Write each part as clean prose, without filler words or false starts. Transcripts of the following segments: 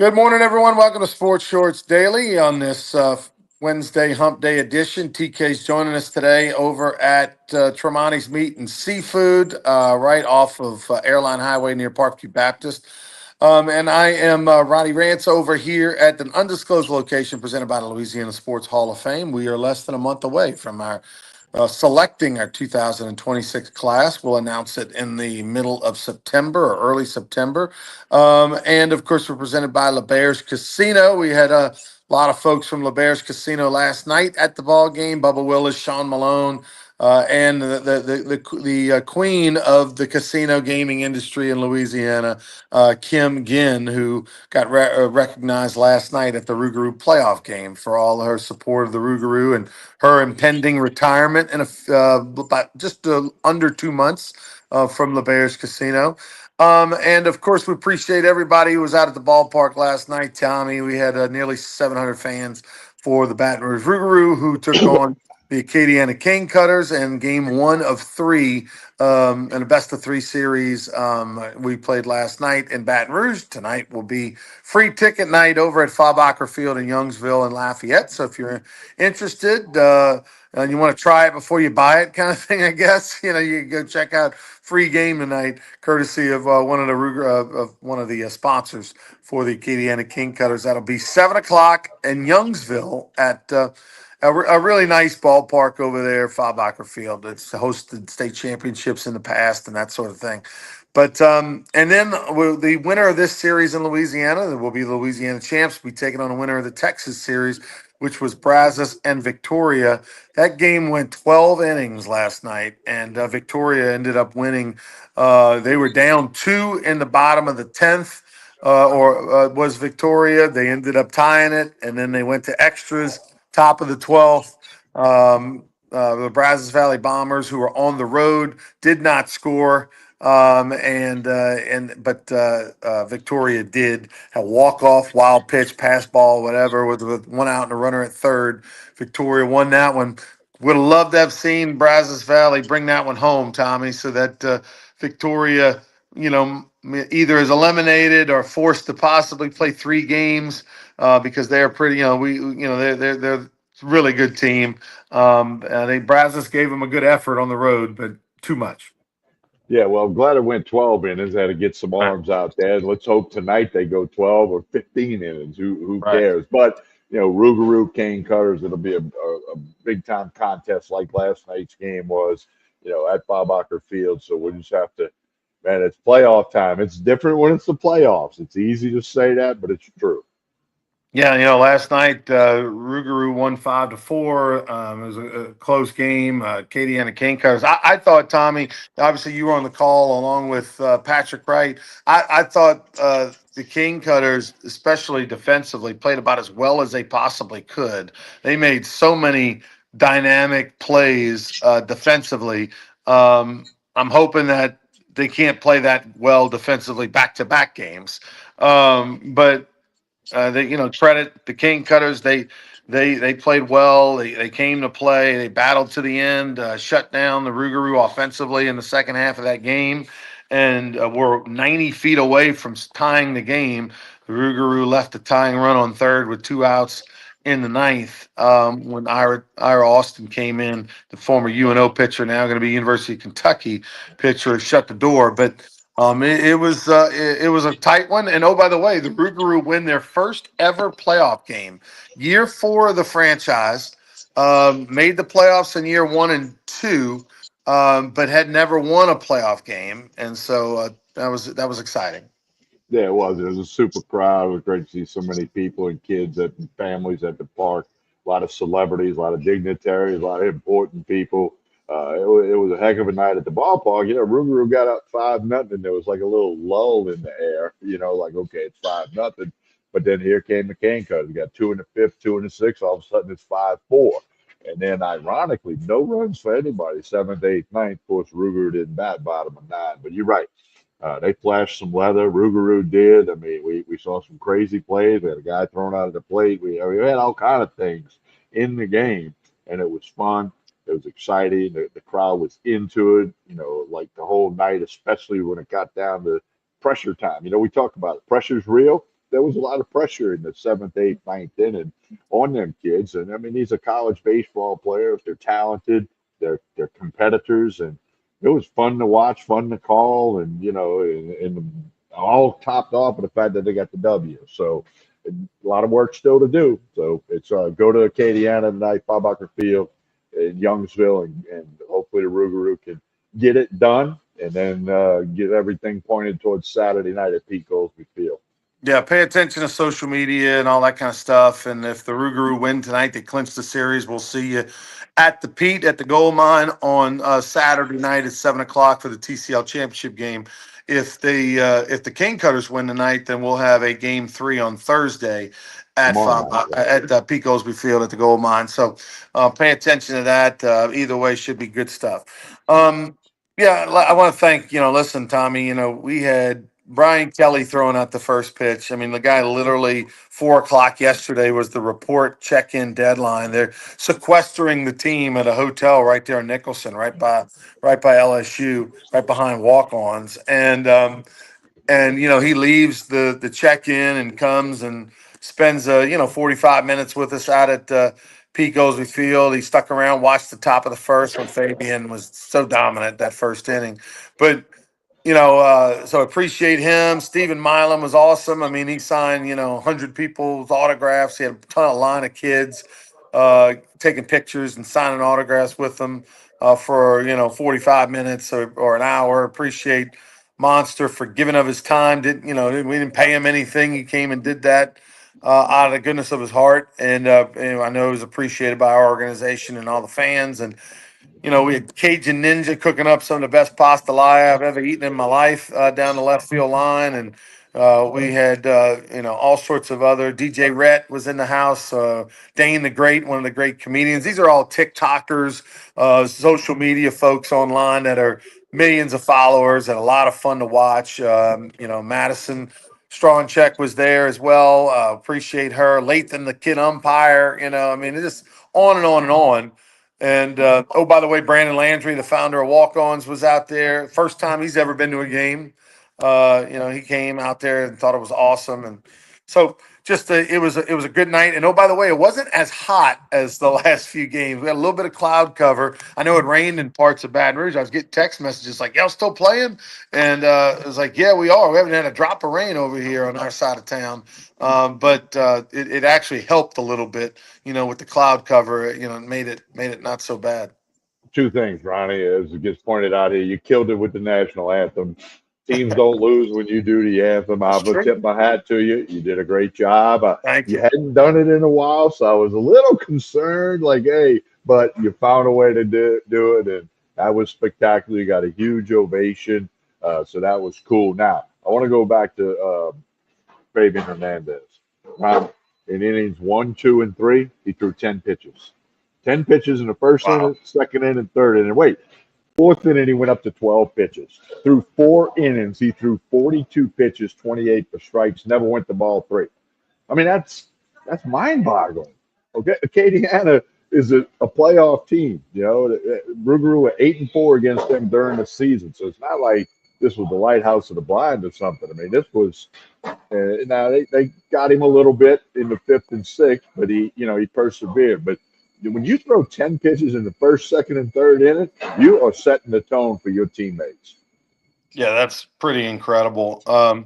Good morning, everyone. Welcome to Sports Shorts Daily on this Wednesday Hump Day edition. TK's joining us today over at Tremonti's Meat and Seafood, right off of Airline Highway near Parkview Baptist. And I am Ronnie Rance over here at an undisclosed location presented by the Louisiana Sports Hall of Fame. We are less than a month away from our selecting our 2026 class. We'll announce it in the middle of September or early September. And of course, we're presented by LeBear's Casino. We had a lot of folks from LeBear's Casino last night at the ball game. Bubba Willis, Sean Malone, and the queen of the casino gaming industry in Louisiana, Kim Ginn, who got recognized last night at the Rougarou playoff game for all her support of the Rougarou and her impending retirement in about just under 2 months from LeBear's Casino. And of course, we appreciate everybody who was out at the ballpark last night, Tommy. We had nearly 700 fans for the Baton Rouge Rougarou, who took on the Acadiana Cane Cutters in game one of three in a best of three series we played last night in Baton Rouge. Tonight will be free ticket night over at Faubacker Field in Youngsville and Lafayette. So if you're interested, and you want to try it before you buy it, kind of thing, I guess. You go check out free game tonight, courtesy of one of the sponsors for the Acadiana King Cutters. That'll be 7 o'clock in Youngsville at a really nice ballpark over there, Faubacker Field. It's hosted state championships in the past and that sort of thing. But and then the winner of this series in Louisiana will be the Louisiana champs. We taking on the winner of the Texas series, which was Brazos and Victoria. That game went 12 innings last night, and Victoria ended up winning. They were down two in the bottom of the 10th, was Victoria. They ended up tying it, and then they went to extras, top of the 12th. The Brazos Valley Bombers, who were on the road, did not score. But Victoria did a walk off, wild pitch, pass ball, whatever, with one out and a runner at third. Victoria won that one. Would have loved to have seen Brazos Valley bring that one home, Tommy, so that Victoria, either is eliminated or forced to possibly play three games because they're pretty. They're a really good team. I think Brazos gave them a good effort on the road, but too much. Yeah, well, I'm glad it went 12 innings. Had to get some Right. arms out there. Let's hope tonight they go 12 or 15 innings. Who Right. cares? But Rougarou, Cane Cutters, it'll be a big time contest like last night's game was. At Faubacker Field. So we'll just have to, man. It's playoff time. It's different when it's the playoffs. It's easy to say that, but it's true. Yeah, last night Rougarou won 5-4. It was a close game. Katie and the King Cutters. I thought, Tommy, obviously you were on the call along with Patrick Wright. I thought the King Cutters, especially defensively, played about as well as they possibly could. They made so many dynamic plays defensively. I'm hoping that they can't play that well defensively back-to-back games. But they, credit the King Cutters. They played well. They came to play. They battled to the end, shut down the Rougarou offensively in the second half of that game, and were 90 feet away from tying the game. The Rougarou left a tying run on third with two outs in the ninth when Ira Austin came in, the former UNO pitcher, now going to be University of Kentucky pitcher, shut the door. But it was a tight one. And oh, by the way, the Rougarou win their first ever playoff game, year four of the franchise. Made the playoffs in year one and two, but had never won a playoff game, and so that was exciting. Yeah, it was. It was a super crowd. It was great to see so many people and kids and families at the park. A lot of celebrities, a lot of dignitaries, a lot of important people. It was a heck of a night at the ballpark. Rougarou got up 5-0, and there was like a little lull in the air. Like okay, it's 5-0, but then here came the Cane Cutters. We got two in the fifth, two in the sixth. All of a sudden, it's 5-4. And then, ironically, no runs for anybody. Seventh, eighth, ninth. Of course, Rougarou didn't bat bottom of nine. But you're right. They flashed some weather. Rougarou did. I mean, we saw some crazy plays. We had a guy thrown out of the plate. We had all kind of things in the game, and it was fun. It was exciting. The crowd was into it. Like the whole night, especially when it got down to pressure time. We talk about it. Pressure's real. there was a lot of pressure in the seventh, eighth, ninth inning on them kids. And I mean, these are college baseball players. They're talented. They're competitors, and it was fun to watch, fun to call, and and all topped off with the fact that they got the W. So a lot of work still to do. So it's go to Acadiana tonight, Bob Field in Youngsville, and hopefully the Rougarou can get it done, and then get everything pointed towards Saturday night at Pete Goldsby Field. Yeah, pay attention to social media and all that kind of stuff. And if the Rougarou win tonight, they clinch the series. We'll see you at the Pete at the Gold Mine on Saturday night at 7 o'clock for the TCL championship game. If the King Cutters win tonight, then we'll have a game 3 on Thursday at Tomorrow five, night, yeah. at Pete Goldsby Field at the Gold Mine. So pay attention to that. Either way, should be good stuff. Yeah, I want to thank, listen, Tommy, we had Brian Kelly throwing out the first pitch. I mean, the guy literally 4 o'clock yesterday was the report check-in deadline. They're sequestering the team at a hotel right there in Nicholson, right by LSU, right behind walk-ons. And he leaves the check-in and comes and spends 45 minutes with us out at Pete Goldsby Field. He stuck around, watched the top of the first when Fabian was so dominant that first inning. But so appreciate him. Stephen Milam was awesome. I mean, he signed 100 people's autographs. He had a ton of line of kids taking pictures and signing autographs with them for 45 minutes or an hour. Appreciate Monster for giving of his time. We didn't pay him anything. He came and did that out of the goodness of his heart, and I know it was appreciated by our organization and all the fans. And we had Cajun Ninja cooking up some of the best pasta I've ever eaten in my life down the left field line, and we had all sorts of other. DJ Rhett was in the house. Dane the Great, one of the great comedians. These are all TikTokers, social media folks online that are millions of followers and a lot of fun to watch. Madison Strongcheck was there as well. Appreciate her. Lathan the kid umpire. I mean, it's just on and on and on. And oh, by the way, Brandon Landry, the founder of Walk Ons, was out there. First time he's ever been to a game. He came out there and thought it was awesome. And so just it was a good night. And oh, by the way, it wasn't as hot as the last few games. We had a little bit of cloud cover. I know it rained in parts of Baton Rouge. I was getting text messages like, "Y'all still playing?" And it was like, "Yeah, we are. We haven't had a drop of rain over here on our side of town." But it actually helped a little bit, with the cloud cover. It made it not so bad. Two things, Ronnie, as it gets pointed out here. You killed it with the national anthem. Teams don't lose when you do the anthem. I That's will true. tip my hat to you. You did a great job. Thank You you. hadn't done it in a while, so I was a little concerned, like, hey, but you found a way to do it, and that was spectacular. You got a huge ovation, so that was cool. Now, I want to go back to Fabian Hernandez. In innings one, two, and three, he threw 10 pitches. 10 pitches in the first Wow. inning, second inning, third inning. Wait, fourth inning, he went up to 12 pitches. Through 4 innings, he threw 42 pitches, 28 for strikes, never went the ball three. I mean, that's mind-boggling. Okay, Acadiana is a playoff team. Rougarou were 8-4 against them during the season, so it's not like this was the lighthouse of the blind or something. I mean, this was now they got him a little bit in the fifth and sixth, but he persevered. But when you throw 10 pitches in the first, second, and third inning, you are setting the tone for your teammates. Yeah, that's pretty incredible. Yeah,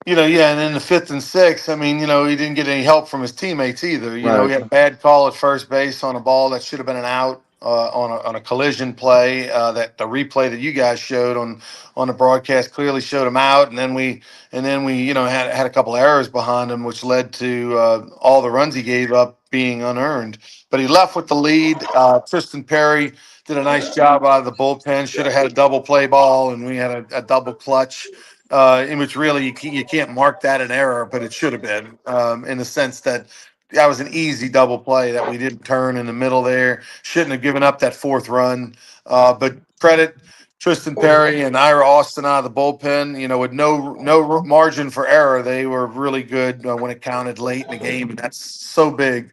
and in the fifth and sixth, I mean, he didn't get any help from his teammates either. He Right. had a bad call at first base on a ball that should have been an out on a collision play. That the replay that you guys showed on the broadcast clearly showed him out, and then we had a couple errors behind him, which led to all the runs he gave up being unearned. But he left with the lead. Tristan Perry did a nice job out of the bullpen. Should have had a double play ball, and we had a double clutch in which really you can't mark that an error, but it should have been in the sense that that was an easy double play that we didn't turn in the middle there. Shouldn't have given up that fourth run. But credit Tristan Perry and Ira Austin out of the bullpen. With no margin for error, they were really good when it counted late in the game, and that's so big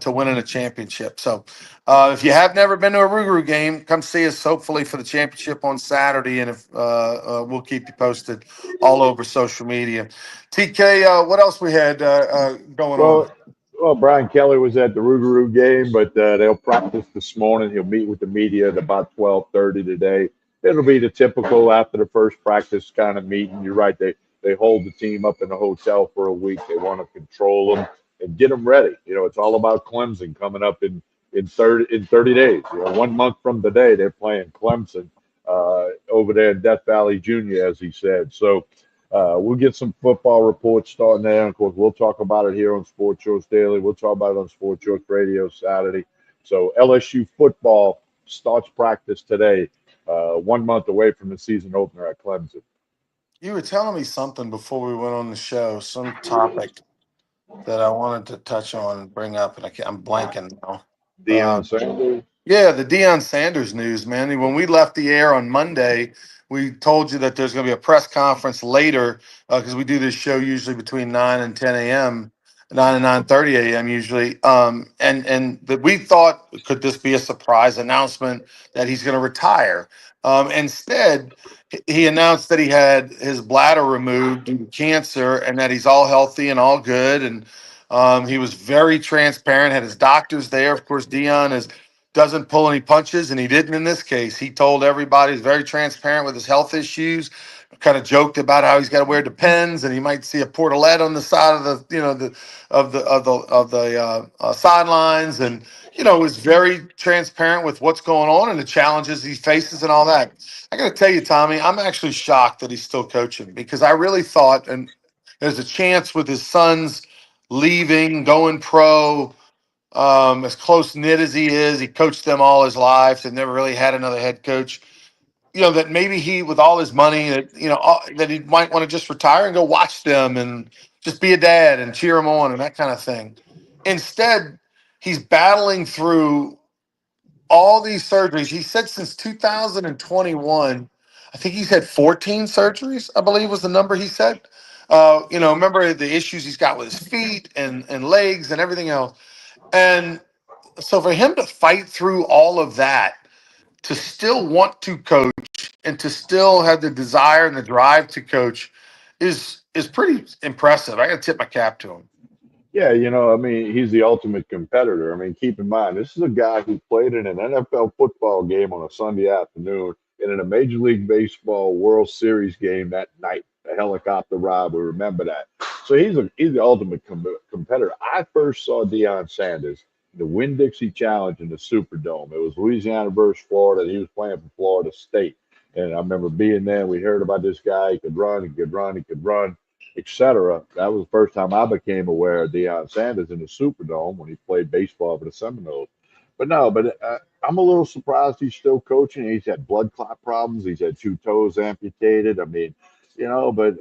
to winning a championship. So if you have never been to a Rougarou game, come see us hopefully for the championship on Saturday. And if we'll keep you posted all over social media. TK, what else we had going on? Well, well, Brian Kelly was at the Rougarou game, but they'll practice this morning. He'll meet with the media at about 12:30 today. It'll be the typical after the first practice kind of meeting. You're right. They hold the team up in a hotel for a week. They want to control them and get them ready. It's all about Clemson coming up in 30 days. 1 month from today, they're playing Clemson over there in Death Valley Junior, as he said. So we'll get some football reports starting there. Of course, we'll talk about it here on Sports Shorts Daily. We'll talk about it on Sports Shorts Radio Saturday. So LSU football starts practice today, 1 month away from the season opener at Clemson. You were telling me something before we went on the show, some topic that I wanted to touch on and bring up, and I'm blanking now. Deion Sanders. Yeah, the Deion Sanders news, man. When we left the air on Monday, we told you that there's going to be a press conference later because we do this show usually between 9 and 10 a.m., 9 and 9:30 a.m. usually. And that we thought, could this be a surprise announcement that he's going to retire? Instead, he announced that he had his bladder removed due to cancer and that he's all healthy and all good. And he was very transparent, had his doctors there. Of course, Deion is doesn't pull any punches, and he didn't in this case. He told everybody he's very transparent with his health issues. Kind of joked about how he's got to wear Depends, and he might see a portalette on the side of the, the sidelines, and was very transparent with what's going on and the challenges he faces and all that. I got to tell you, Tommy, I'm actually shocked that he's still coaching because I really thought, and there's a chance with his sons leaving, going pro, as close knit as he is, he coached them all his life and never really had another head coach. That maybe he, with all his money, that he might want to just retire and go watch them and just be a dad and cheer them on and that kind of thing. Instead, he's battling through all these surgeries. He said since 2021, I think he's had 14 surgeries, I believe was the number he said. Remember the issues he's got with his feet and legs and everything else. And so for him to fight through all of that, to still want to coach and to still have the desire and the drive to coach is pretty impressive. I got to tip my cap to him. Yeah, I mean, he's the ultimate competitor. I mean, keep in mind, this is a guy who played in an NFL football game on a Sunday afternoon and in a Major League Baseball World Series game that night, a helicopter ride. We remember that. So he's the ultimate competitor. I first saw Deion Sanders in the Winn-Dixie Challenge in the Superdome. It was Louisiana versus Florida. And he was playing for Florida State. And I remember being there. We heard about this guy. He could run, he could run, he could run, etc. That was the first time I became aware of Deion Sanders in the Superdome when he played baseball for the Seminoles. But no, I'm a little surprised he's still coaching. He's had blood clot problems. He's had two toes amputated. I mean, but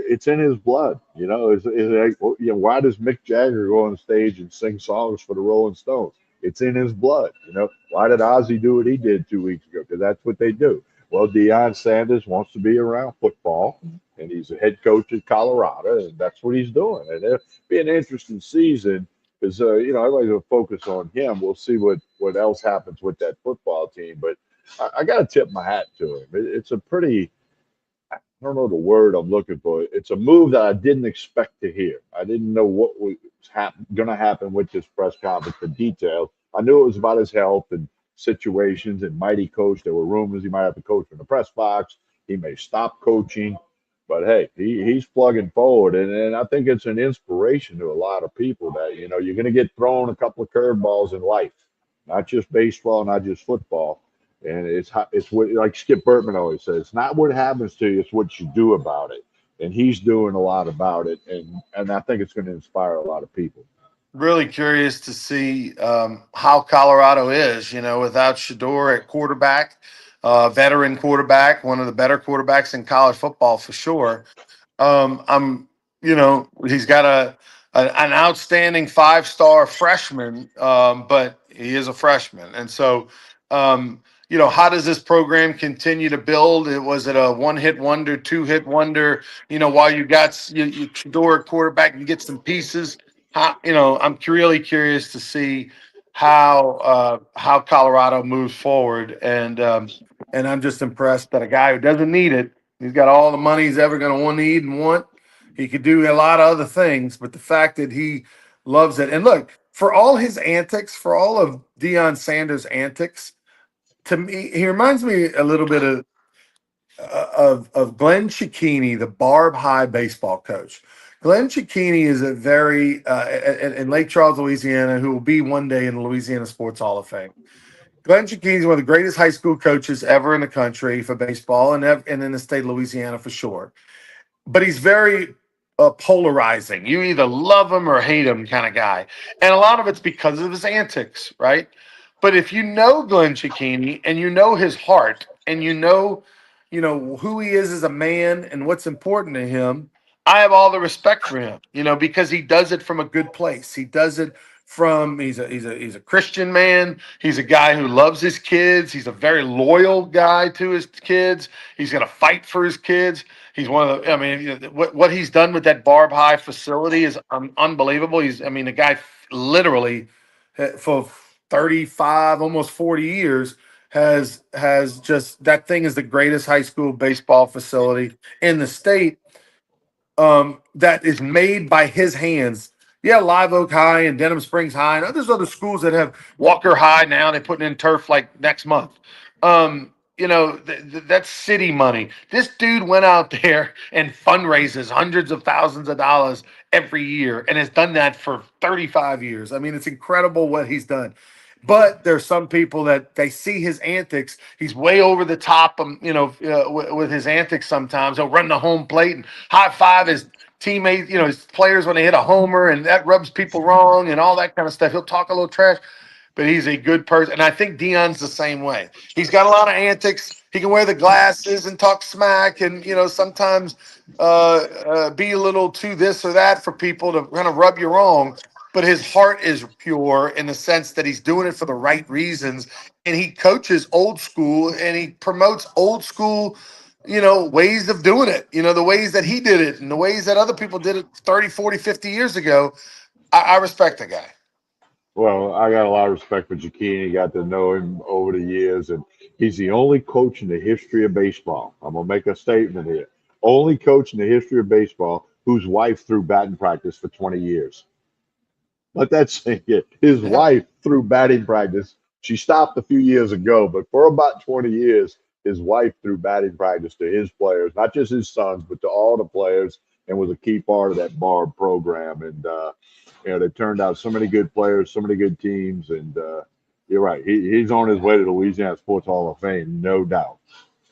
it's in his blood. It's like, well, why does Mick Jagger go on stage and sing songs for the Rolling Stones? It's in his blood. Why did Ozzy do what he did 2 weeks ago? Because that's what they do. Well, Deion Sanders wants to be around football, and he's a head coach at Colorado, and that's what he's doing. And it'll be an interesting season because everybody's gonna focus on him. We'll see what else happens with that football team, but I got to tip my hat to him. It's a pretty, I don't know the word I'm looking for. It's a move that I didn't expect to hear. I didn't know what was going to happen with this press conference, the details. I knew it was about his health and situations and mighty coach. There were rumors he might have to coach in the press box. He may stop coaching. But hey, he's plugging forward, and I think it's an inspiration to a lot of people that you're going to get thrown a couple of curveballs in life, not just baseball, not just football, and it's what, like Skip Bertman always says, it's not what happens to you, it's what you do about it, and he's doing a lot about it, and I think it's going to inspire a lot of people. Really curious to see how Colorado is, without Shador at quarterback, veteran quarterback, one of the better quarterbacks in college football for sure. He's got an outstanding 5-star freshman, but he is a freshman, and so how does this program continue to build? Was it a one-hit wonder, two-hit wonder? While you got you Shador at quarterback, you get some pieces. I'm really curious to see how Colorado moves forward, and I'm just impressed that a guy who doesn't need it, he's got all the money he's ever going to want, need, and want. He could do a lot of other things, but the fact that he loves it, and look, for all his antics, for all of Deion Sanders' antics, to me, he reminds me a little bit of Glenn Cicchini, the Barb High baseball coach. Glenn Cicchini is a very in Lake Charles, Louisiana, who will be one day in the Louisiana Sports Hall of Fame. Glenn Cicchini is one of the greatest high school coaches ever in the country for baseball and in the state of Louisiana for sure. But he's very polarizing. You either love him or hate him kind of guy. And a lot of it's because of his antics, right? But if you know Glenn Cicchini and you know his heart and you know who he is as a man and what's important to him, I have all the respect for him, because he does it from a good place. He does it from he's a Christian man. He's a guy who loves his kids. He's a very loyal guy to his kids. He's going to fight for his kids. He's one of the. I mean, what he's done with that Barb High facility is unbelievable. The guy literally for 35, almost 40 years has just that thing is the greatest high school baseball facility in the state, that is made by his hands. Yeah, Live Oak High and Denham Springs High, and there's other schools that have Walker High now. They're putting in turf like next month. That's city money. This dude went out there and fundraises hundreds of thousands of dollars every year and has done that for 35 years. I mean, it's incredible what he's done. But there's some people that they see his antics. He's way over the top, with his antics. Sometimes he'll run the home plate and high five his teammates, his players when they hit a homer, and that rubs people wrong and all that kind of stuff. He'll talk a little trash, but he's a good person. And I think Dion's the same way. He's got a lot of antics. He can wear the glasses and talk smack, and sometimes be a little too this or that for people to kind of rub you wrong. But his heart is pure in the sense that he's doing it for the right reasons, and he coaches old school and he promotes old school, ways of doing it. The ways that he did it and the ways that other people did it 30, 40, 50 years ago. I respect the guy. Well, I got a lot of respect for Jaquini. Got to know him over the years, and he's the only coach in the history of baseball. I'm gonna make a statement here. Only coach in the history of baseball whose wife threw batting practice for 20 years. Let that sink in. His Yeah. wife threw batting practice. She stopped a few years ago, but for about 20 years, his wife threw batting practice to his players, not just his sons, but to all the players, and was a key part of that Barb program. And they turned out so many good players, so many good teams, and you're right. He's on his way to the Louisiana Sports Hall of Fame, no doubt.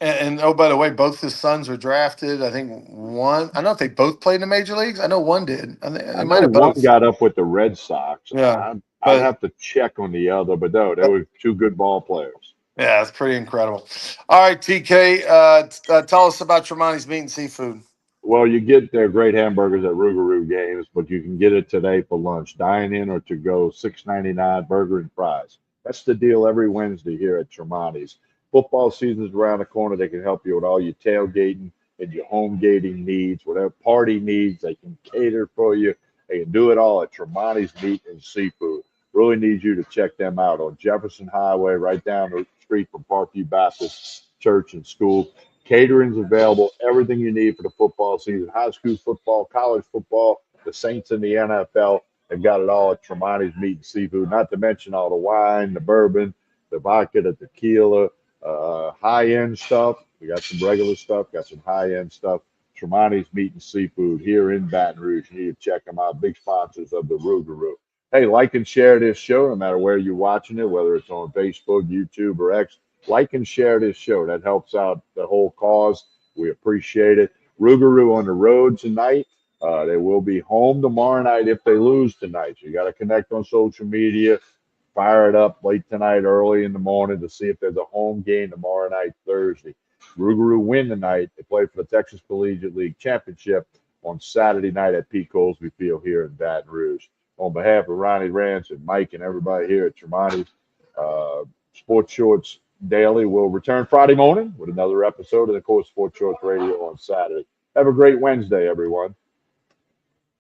Oh, by the way, both his sons were drafted. I think one. I don't know if they both played in the major leagues. I know one did. I think I they might know have one both. got up with the Red Sox. Yeah, I'd but have to check on the other, but no, they were two good ball players. yeah, it's pretty incredible. All right, TK, tell us about Tremonti's Meat and Seafood. Well, you get their great hamburgers at Rougarou games, but you can get it today for lunch. Dine in or to go, $6.99 burger and fries. That's the deal every Wednesday here at Tremonti's. Football season's around the corner. They can help you with all your tailgating and your home gating needs, whatever party needs. They can cater for you. They can do it all at Tremonti's Meat and Seafood. Really need you to check them out on Jefferson Highway, right down the street from Parkview Baptist Church and School. Catering's available, everything you need for the football season, high school football, college football, the Saints in the NFL. They've got it all at Tremonti's Meat and Seafood, not to mention all the wine, the bourbon, the vodka, the tequila, high-end stuff. We got some regular stuff, got some high-end stuff. Tremonti's Meat and Seafood here in Baton Rouge. You need to check them out. Big sponsors of the Rougarou. Hey, like and share this show no matter where you're watching it, whether it's on Facebook, YouTube, or X. Like and share this show. That helps out the whole cause. We appreciate it. Rougarou on the road tonight. They will be home tomorrow night if they lose tonight. So you got to connect on social media, fire it up late tonight, early in the morning to see if there's a home game tomorrow night, Thursday. Rougarou win tonight. They play for the Texas Collegiate League Championship on Saturday night at P. Colesby Field here in Baton Rouge. On behalf of Ronnie Rance and Mike and everybody here at Tremonti's, Sports Shorts Daily will return Friday morning with another episode of the Court Sports Shorts Radio on Saturday. Have a great Wednesday, everyone.